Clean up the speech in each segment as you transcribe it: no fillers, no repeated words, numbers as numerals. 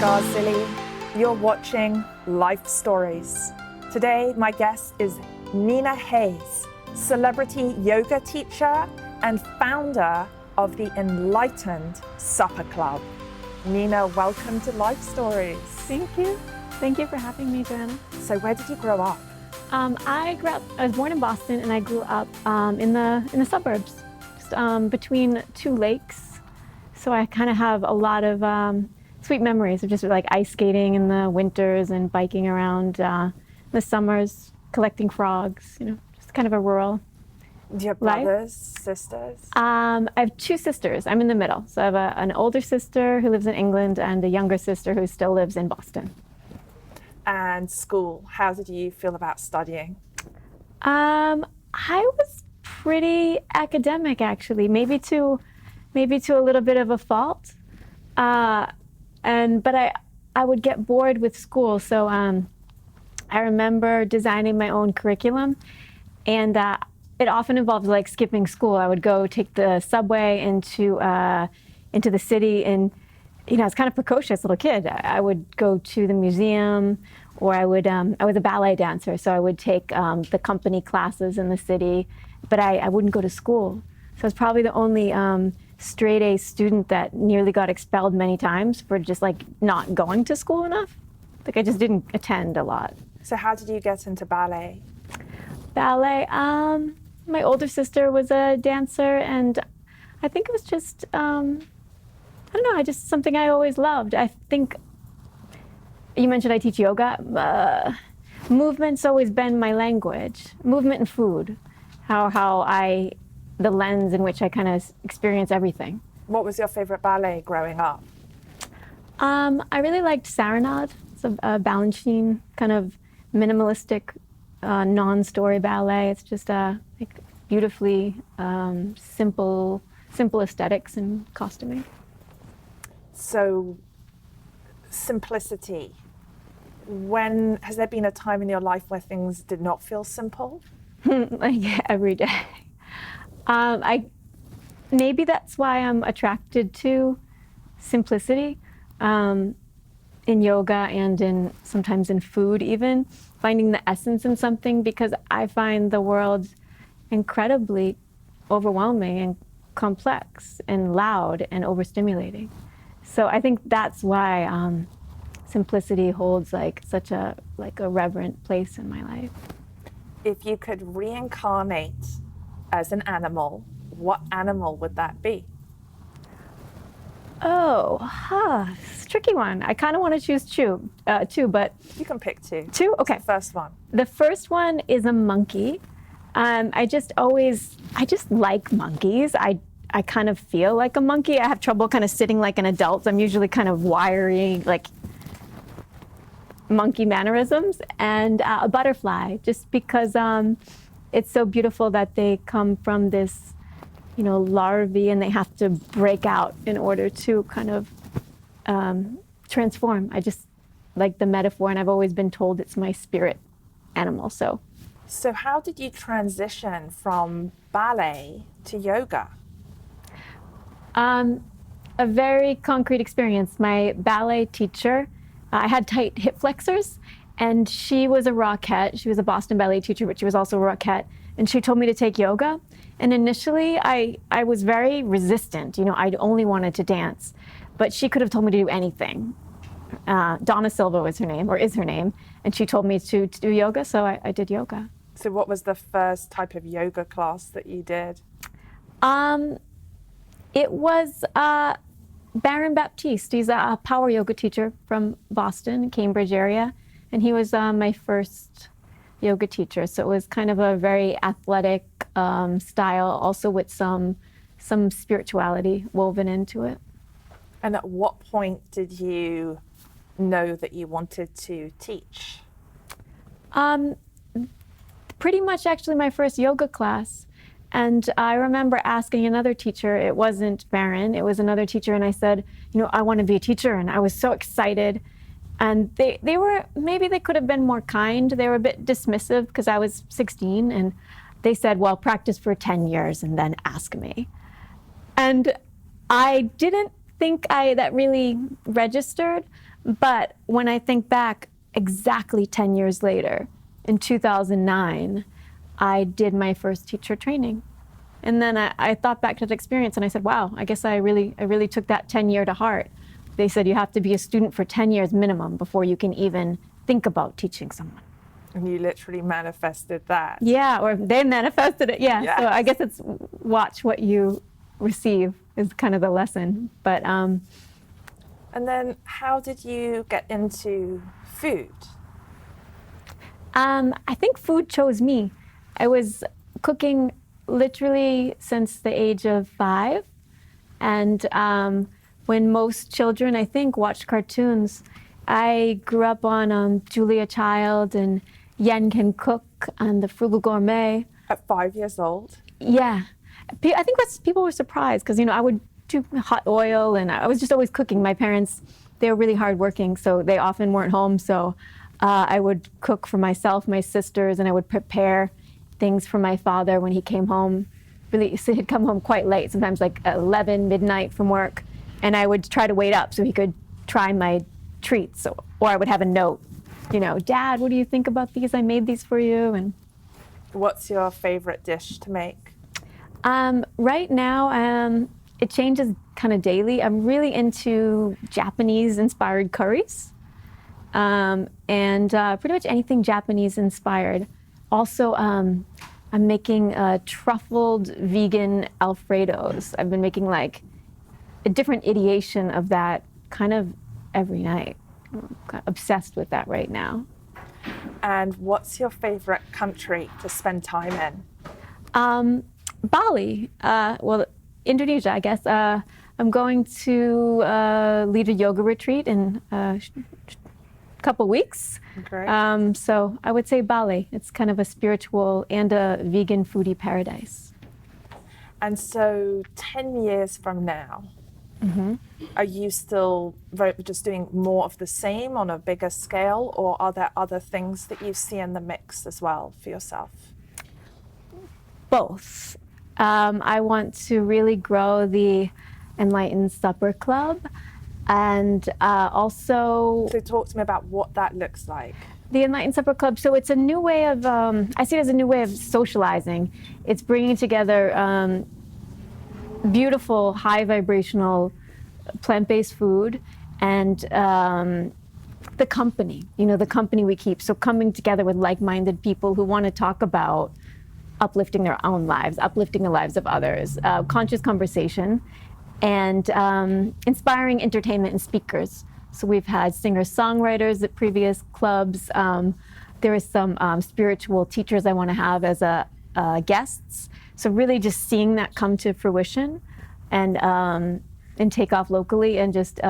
Garzilli. You're watching Life Stories. Today, my guest is Nina Hayes, celebrity yoga teacher and founder of the Enlightened Supper Club. Nina, welcome to Life Stories. Thank you. Thank you for having me, Joanna. So where did you grow up? I was born in Boston, and I grew up in the suburbs, just between two lakes. So I kind of have a lot of sweet memories of just like ice skating in the winters and biking around the summers, collecting frogs. You know, just kind of a rural. Do you have brothers, sisters? I have two sisters. I'm in the middle. So I have an older sister who lives in England and a younger sister who still lives in Boston. And school, how did you feel about studying? I was pretty academic, actually, maybe to a little bit of a fault. But I would get bored with school. So I remember designing my own curriculum, and it often involved like skipping school. I would go take the subway into the city, and you know, I was kind of precocious little kid. I would go to the museum, or I was a ballet dancer, so I would take the company classes in the city, but I wouldn't go to school. So I was probably the only straight A student that nearly got expelled many times for just like not going to school enough. Like I just didn't attend a lot. So how did you get into ballet? Ballet, my older sister was a dancer, and I think it was just, I don't know, just something I always loved. I think you mentioned I teach yoga. Movement's always been my language. Movement and food, the lens in which I kind of experience everything. What was your favorite ballet growing up? I really liked Serenade. It's a Balanchine kind of minimalistic, non-story ballet. It's just like beautifully simple aesthetics and costuming. So, simplicity. When has there been a time in your life where things did not feel simple? Like every day. Maybe that's why I'm attracted to simplicity in yoga and sometimes in food even, finding the essence in something, because I find the world incredibly overwhelming and complex and loud and overstimulating. So I think that's why simplicity holds like such a reverent place in my life. If you could reincarnate as an animal, what animal would that be? It's a tricky one. I kind of want to choose two, but you can pick two. Two? Okay. What's the first one? The first one is a monkey. I just like monkeys. I kind of feel like a monkey. I have trouble kind of sitting like an adult. I'm usually kind of wiry, like monkey mannerisms. And a butterfly, just because it's so beautiful that they come from this, you know, larvae, and they have to break out in order to kind of transform. I just like the metaphor, and I've always been told it's my spirit animal. So how did you transition from ballet to yoga? A very concrete experience. My ballet teacher, I had tight hip flexors, and she was a Rockette. She was a Boston ballet teacher, but she was also a Rockette. And she told me to take yoga. And initially, I was very resistant. You know, I only wanted to dance. But she could have told me to do anything. Donna Silva was her name, or is her name. And she told me to do yoga, so I did yoga. So what was the first type of yoga class that you did? It was Baron Baptiste. He's a power yoga teacher from Boston, Cambridge area. And he was my first yoga teacher. So it was kind of a very athletic style, also with some spirituality woven into it. And at what point did you know that you wanted to teach? Pretty much actually my first yoga class. And I remember asking another teacher, it wasn't Baron, it was another teacher, and I said, you know, I want to be a teacher. And I was so excited. And they could have been more kind. They were a bit dismissive because I was 16, and they said, well, practice for 10 years and then ask me. And I didn't think that really registered But when I think back, exactly 10 years later, in 2009, I did my first teacher training. And then I thought back to that experience and I said, wow, I guess I really took that 10-year to heart. They said you have to be a student for 10 years minimum before you can even think about teaching someone. And you literally manifested that. Yeah, or they manifested it, yeah. Yes. So I guess it's watch what you receive is kind of the lesson. But and then how did you get into food? I think food chose me. I was cooking literally since the age of 5. And when most children, I think, watched cartoons, I grew up on Julia Child and Yen Can Cook and The Frugal Gourmet. At 5 years old? Yeah. I think people were surprised because, I would do hot oil and I was just always cooking. My parents, they were really hardworking, so they often weren't home. So I would cook for myself, my sisters, and I would prepare things for my father when he came home. Really, so he'd come home quite late, sometimes like 11, midnight from work, and I would try to wait up so he could try my treats, or I would have a note, Dad, what do you think about these? I made these for you. And what's your favorite dish to make? Right now, it changes kind of daily. I'm really into Japanese-inspired curries, and pretty much anything Japanese-inspired. Also, I'm making truffled vegan Alfredos. I've been making like a different ideation of that kind of every night. I'm kind of obsessed with that right now. And what's your favorite country to spend time in? Bali, Indonesia, I guess. I'm going to lead a yoga retreat in a couple weeks. Great. So I would say Bali. It's kind of a spiritual and a vegan foodie paradise. And so 10 years from now, are you still just doing more of the same on a bigger scale, or are there other things that you see in the mix as well for yourself? Both. I want to really grow the Enlightened Supper Club, and also... So talk to me about what that looks like. The Enlightened Supper Club, so it's a new way of, I see it as a new way of socializing. It's bringing together beautiful, high vibrational, plant-based food and the company, the company we keep. So coming together with like-minded people who want to talk about uplifting their own lives, uplifting the lives of others, conscious conversation, and inspiring entertainment and speakers. So we've had singer-songwriters at previous clubs. There are some spiritual teachers I want to have as guests. So really just seeing that come to fruition and take off locally and just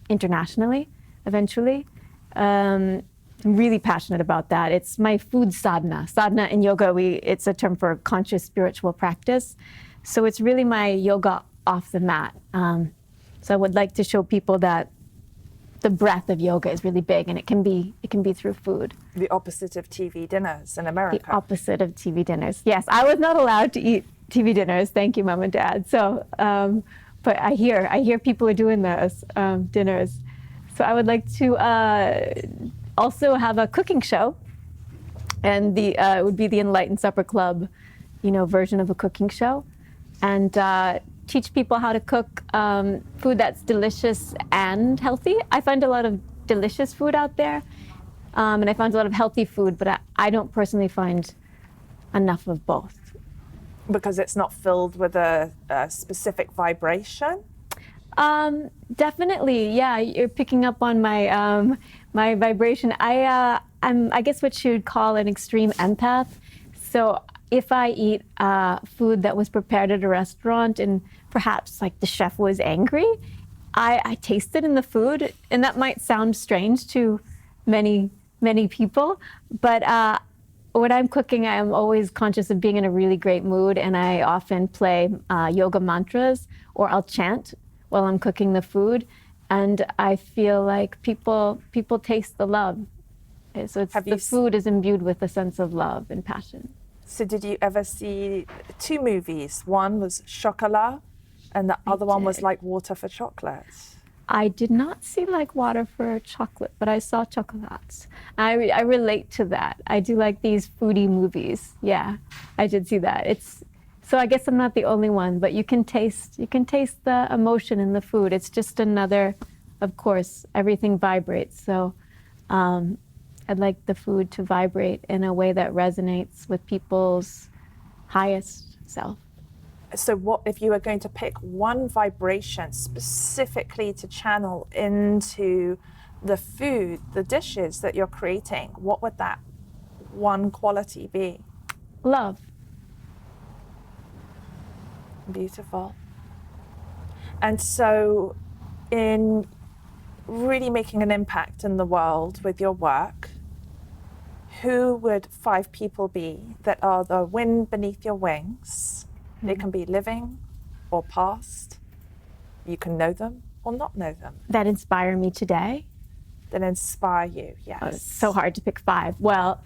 internationally eventually. I'm really passionate about that. It's my food sadhana. Sadhana in yoga, it's a term for conscious spiritual practice. So it's really my yoga off the mat. So I would like to show people that the breadth of yoga is really big, and it can be through food. The opposite of TV dinners in America. The opposite of TV dinners. Yes, I was not allowed to eat TV dinners. Thank you, Mom and Dad. So, but I hear people are doing those dinners. So I would like to also have a cooking show, and it would be the Enlightened Supper Club, version of a cooking show, and teach people how to cook food that's delicious and healthy. I find a lot of delicious food out there, and I find a lot of healthy food, but I don't personally find enough of both. Because it's not filled with a specific vibration? Definitely, yeah. You're picking up on my my vibration. I'm, I guess, what you would call an extreme empath. So if I eat food that was prepared at a restaurant and perhaps like the chef was angry, I taste it in the food, and that might sound strange to many people, but when I'm cooking, I am always conscious of being in a really great mood, and I often play yoga mantras, or I'll chant while I'm cooking the food, and I feel like people taste the love. So the food is imbued with a sense of love and passion. So did you ever see 2 movies? One was Chocolat, and the other one was like Water for Chocolate. I did not see like water for chocolate, but I saw chocolates. I relate to that. I do like these foodie movies. Yeah, I did see that. So I guess I'm not the only one, but you can taste the emotion in the food. It's just another, of course, everything vibrates. So I'd like the food to vibrate in a way that resonates with people's highest self. So what if you were going to pick one vibration specifically to channel into the food, the dishes that you're creating, what would that one quality be? Love. Beautiful. And so in really making an impact in the world with your work, who would 5 people be that are the wind beneath your wings? They can be living or past. You can know them or not know them. That inspire me today. That inspire you, yes. Oh, it's so hard to pick 5. Well,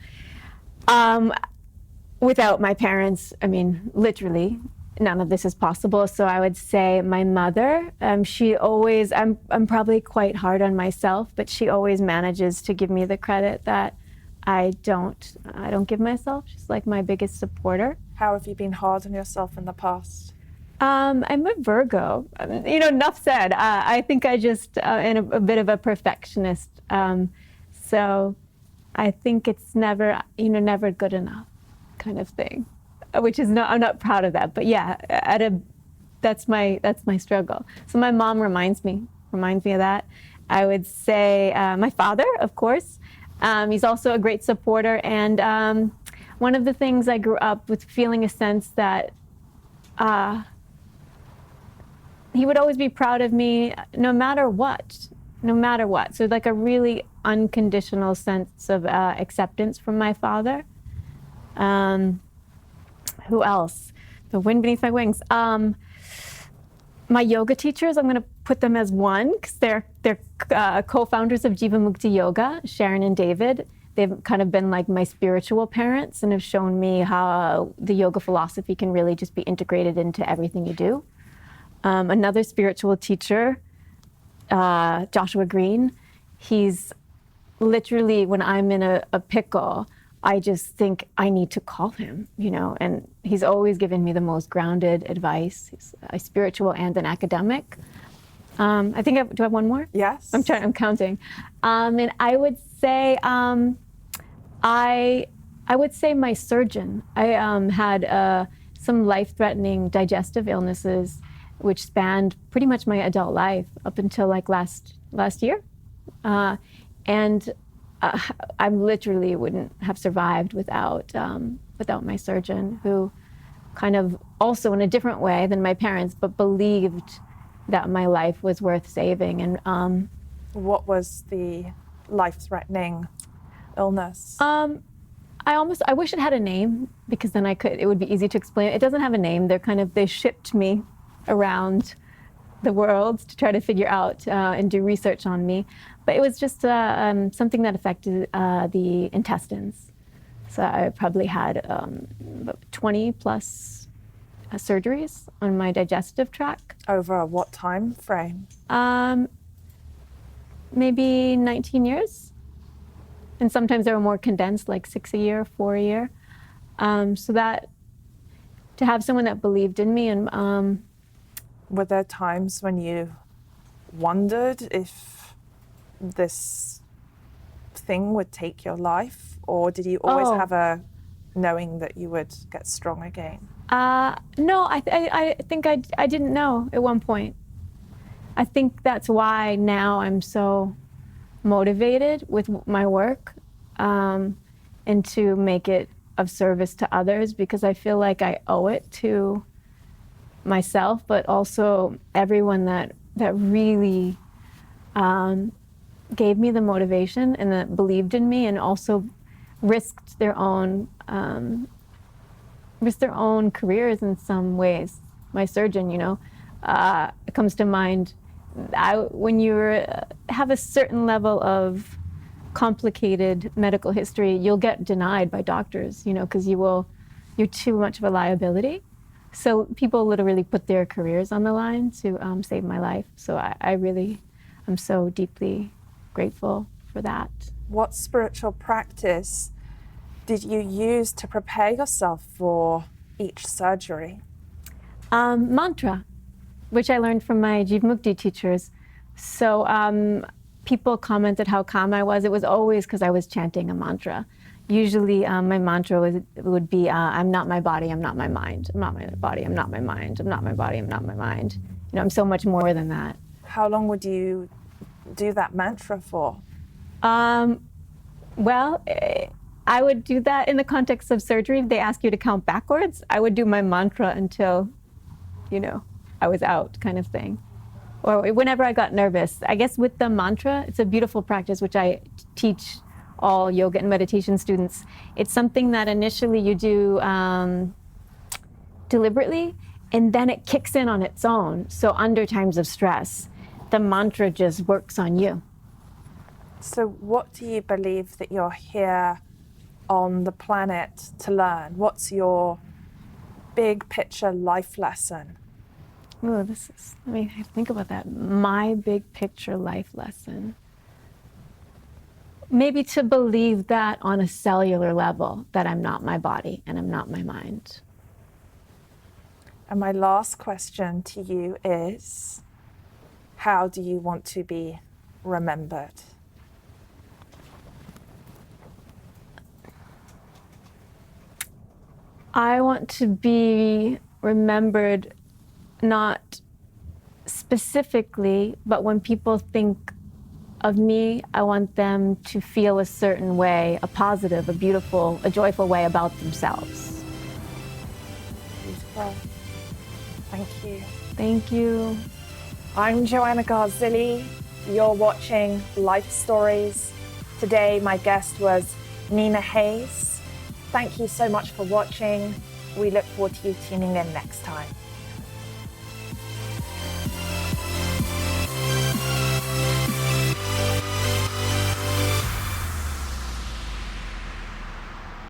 without my parents, I mean, literally, none of this is possible. So I would say my mother. She always, I'm probably quite hard on myself, but she always manages to give me the credit that I don't give myself. She's like my biggest supporter. How have you been hard on yourself in the past? I'm a Virgo. Enough said. I think I just am a bit of a perfectionist. So I think it's never good enough kind of thing, which is I'm not proud of that. But yeah, that's my struggle. So my mom reminds me of that. I would say my father, of course. He's also a great supporter. And one of the things I grew up with, feeling a sense that he would always be proud of me no matter what. So like a really unconditional sense of acceptance from my father. Who else? The wind beneath my wings. My yoga teachers, I'm going to put them as one because they're co-founders of Jivamukti Yoga, Sharon and David. They've kind of been like my spiritual parents and have shown me how the yoga philosophy can really just be integrated into everything you do. Another spiritual teacher, Joshua Green, he's literally, when I'm in a pickle, I just think I need to call him, and he's always given me the most grounded advice. He's a spiritual and an academic. I think do I have one more? Yes. I'm counting. And I would say, I would say my surgeon. I had some life-threatening digestive illnesses, which spanned pretty much my adult life up until like last year. And I literally wouldn't have survived without my surgeon, who kind of also in a different way than my parents, but believed that my life was worth saving. And what was the life-threatening illness? I wish it had a name, because then it would be easy to explain. It doesn't have a name. They shipped me around the world to try to figure out and do research on me. But it was just something that affected the intestines. So I probably had about 20 plus surgeries on my digestive tract. Over what time frame? Maybe 19 years. And sometimes they were more condensed, like 6 a year, 4 a year. So that, to have someone that believed in me and... Were there times when you wondered if this thing would take your life, or did you always have a knowing that you would get strong again? No, I think I didn't know at one point. I think that's why now I'm so motivated with my work, and to make it of service to others, because I feel like I owe it to myself, but also everyone that really gave me the motivation and that believed in me, and also risked their own careers in some ways. My surgeon, it comes to mind. When you have a certain level of complicated medical history, you'll get denied by doctors, because you're too much of a liability. So people literally put their careers on the line to save my life. So I really I'm so deeply grateful for that. What spiritual practice did you use to prepare yourself for each surgery? Mantra, which I learned from my Jivmukti teachers. So people commented how calm I was. It was always because I was chanting a mantra. Usually my mantra would be, I'm not my body, I'm not my mind. I'm not my body, I'm not my mind. I'm not my body, I'm not my mind. You know, I'm so much more than that. How long would you do that mantra for? Well, I would do that in the context of surgery. If they ask you to count backwards, I would do my mantra until, you know, I was out, kind of thing. Or whenever I got nervous. I guess with the mantra, it's a beautiful practice, which I teach all yoga and meditation students. It's something that initially you do deliberately, and then it kicks in on its own. So under times of stress, the mantra just works on you. So what do you believe that you're here on the planet to learn? What's your big picture life lesson? Oh, let me think about that. My big picture life lesson. Maybe to believe that on a cellular level, that I'm not my body and I'm not my mind. And my last question to you is, how do you want to be remembered? I want to be remembered not specifically, but when people think of me, I want them to feel a certain way, a positive, a beautiful, a joyful way about themselves. Beautiful. Thank you. Thank you. I'm Joanna Garzilli. You're watching Life Stories. Today, my guest was Nina Hayes. Thank you so much for watching. We look forward to you tuning in next time.